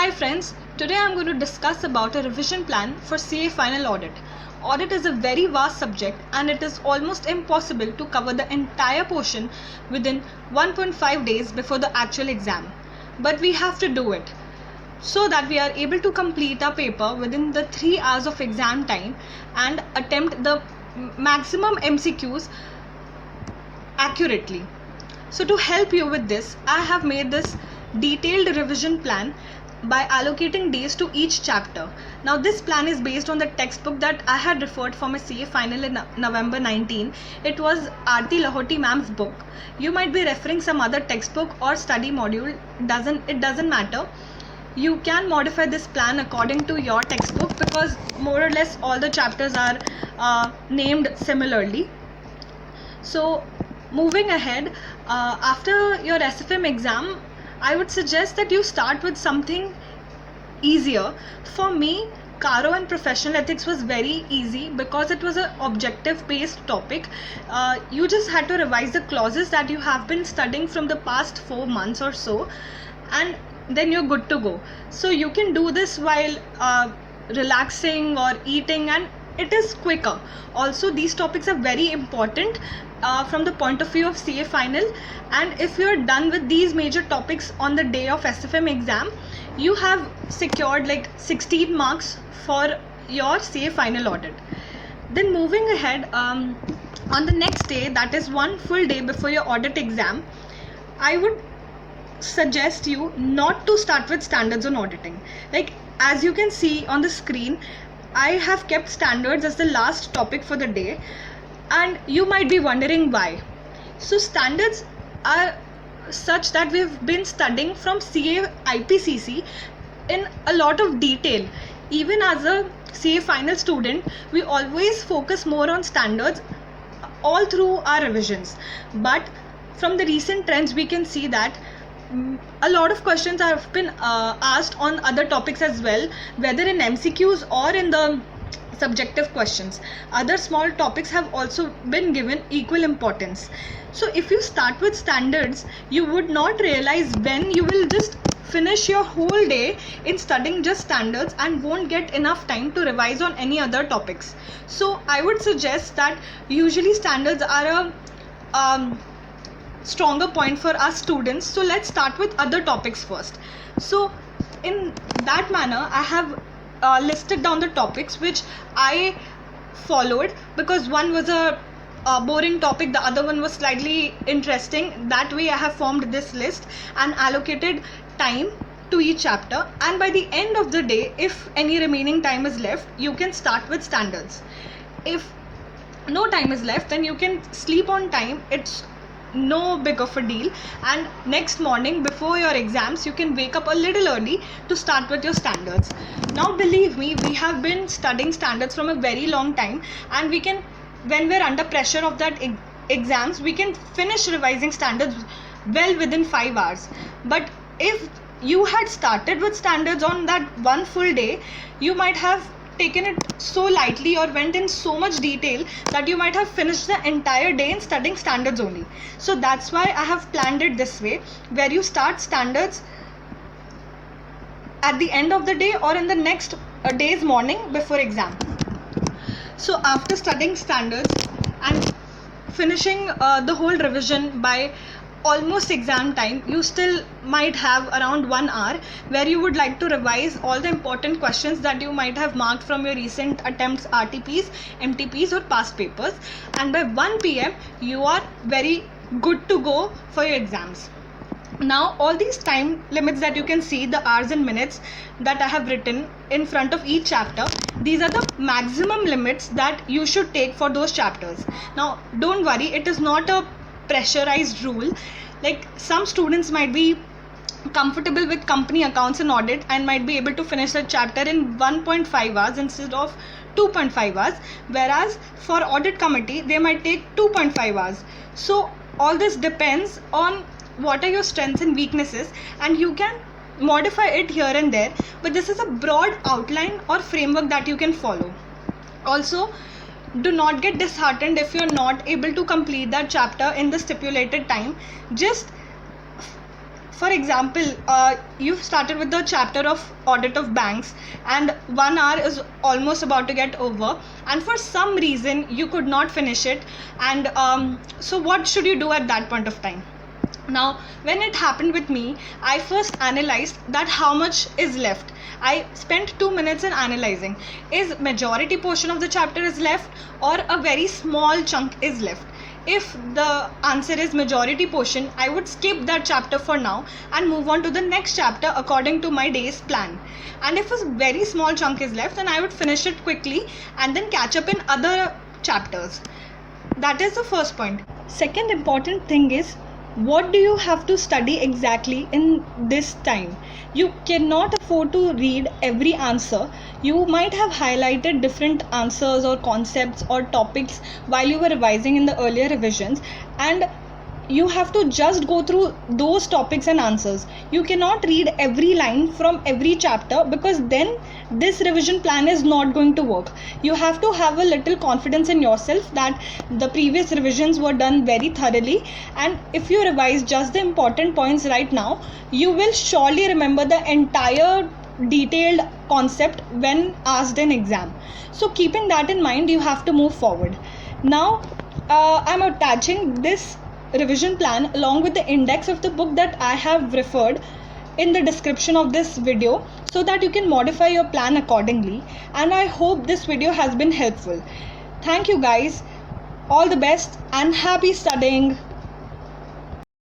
Hi friends, today I'm going to discuss about a revision plan for CA final audit. Audit is a very vast subject and it is almost impossible to cover the entire portion within 1.5 days before the actual exam. But we have to do it so that we are able to complete our paper within the 3 hours of exam time and attempt the maximum MCQs accurately. So to help you with this, I have made this detailed revision plan by allocating days to each chapter. Now this plan is based on the textbook that I had referred for my CA final in November 19. It was Aarti Lahoti ma'am's book. You might be referring some other textbook or study module. It doesn't matter. You can modify this plan according to your textbook because more or less all the chapters are named similarly. So moving ahead, after your SFM exam, I would suggest that you start with something easier. For me, Caro and Professional Ethics was very easy because it was an objective based topic. You just had to revise the clauses that you have been studying from the past 4 months or so, and then you're good to go. So you can do this while relaxing or eating, and it is quicker. Also, these topics are very important from the point of view of CA final, and if you're done with these major topics on the day of SFM exam, you have secured like 16 marks for your CA final audit. Then moving ahead, on the next day, that is one full day before your audit exam, I would suggest you not to start with standards on auditing. Like as you can see on the screen, I have kept standards as the last topic for the day, and you might be wondering why. So standards are such that we've been studying from CA IPCC in a lot of detail. Even as a CA final student, we always focus more on standards all through our revisions. But from the recent trends, we can see that a lot of questions have been asked on other topics as well, whether in MCQs or in the subjective questions. Other small topics have also been given equal importance. So if you start with standards, you would not realize when you will just finish your whole day in studying just standards and won't get enough time to revise on any other topics. So I would suggest that usually standards are a stronger point for us students. So let's start with other topics first. So in that manner, I have listed down the topics which I followed, because one was a boring topic, the other one was slightly interesting. That way I have formed this list and allocated time to each chapter, and by the end of the day, if any remaining time is left, you can start with standards. If no time is left, then you can sleep on time. It's no big of a deal, and next morning before your exams you can wake up a little early to start with your standards. Now believe me, we have been studying standards from a very long time, and we can, when we're under pressure of that exams, we can finish revising standards well within 5 hours. But if you had started with standards on that one full day, you might have taken it so lightly or went in so much detail that you might have finished the entire day in studying standards only. So that's why I have planned it this way, where you start standards at the end of the day or in the next day's morning before exam. So after studying standards and finishing the whole revision by almost exam time, you still might have around 1 hour where you would like to revise all the important questions that you might have marked from your recent attempts, RTPs, MTPs or past papers, and by 1 PM you are very good to go for your exams. Now all these time limits that you can see, the hours and minutes that I have written in front of each chapter, these are the maximum limits that you should take for those chapters. Now don't worry, it is not a pressurized rule. Like some students might be comfortable with company accounts and audit and might be able to finish the chapter in 1.5 hours instead of 2.5 hours, whereas for audit committee they might take 2.5 hours. So all this depends on what are your strengths and weaknesses, and you can modify it here and there, but this is a broad outline or framework that you can follow. Also, do not get disheartened if you're not able to complete that chapter in the stipulated time. Just for example, you've started with the chapter of audit of banks, and 1 hour is almost about to get over, and for some reason you could not finish it. And so what should you do at that point of time? Now, when it happened with me, I first analyzed that how much is left. I spent 2 minutes in analyzing. Is majority portion of the chapter is left, or a very small chunk is left? If the answer is majority portion, I would skip that chapter for now and move on to the next chapter according to my day's plan. And if a very small chunk is left, then I would finish it quickly and then catch up in other chapters. That is the first point. Second important thing is, what do you have to study exactly in this time? You cannot afford to read every answer. You might have highlighted different answers or concepts or topics while you were revising in the earlier revisions, and you have to just go through those topics and answers. You cannot read every line from every chapter, because then this revision plan is not going to work. You have to have a little confidence in yourself that the previous revisions were done very thoroughly, and if you revise just the important points right now, you will surely remember the entire detailed concept when asked in exam. So keeping that in mind, you have to move forward. Now I'm attaching this revision plan along with the index of the book that I have referred in the description of this video, so that you can modify your plan accordingly. And I hope this video has been helpful. Thank you guys. All the best and happy studying.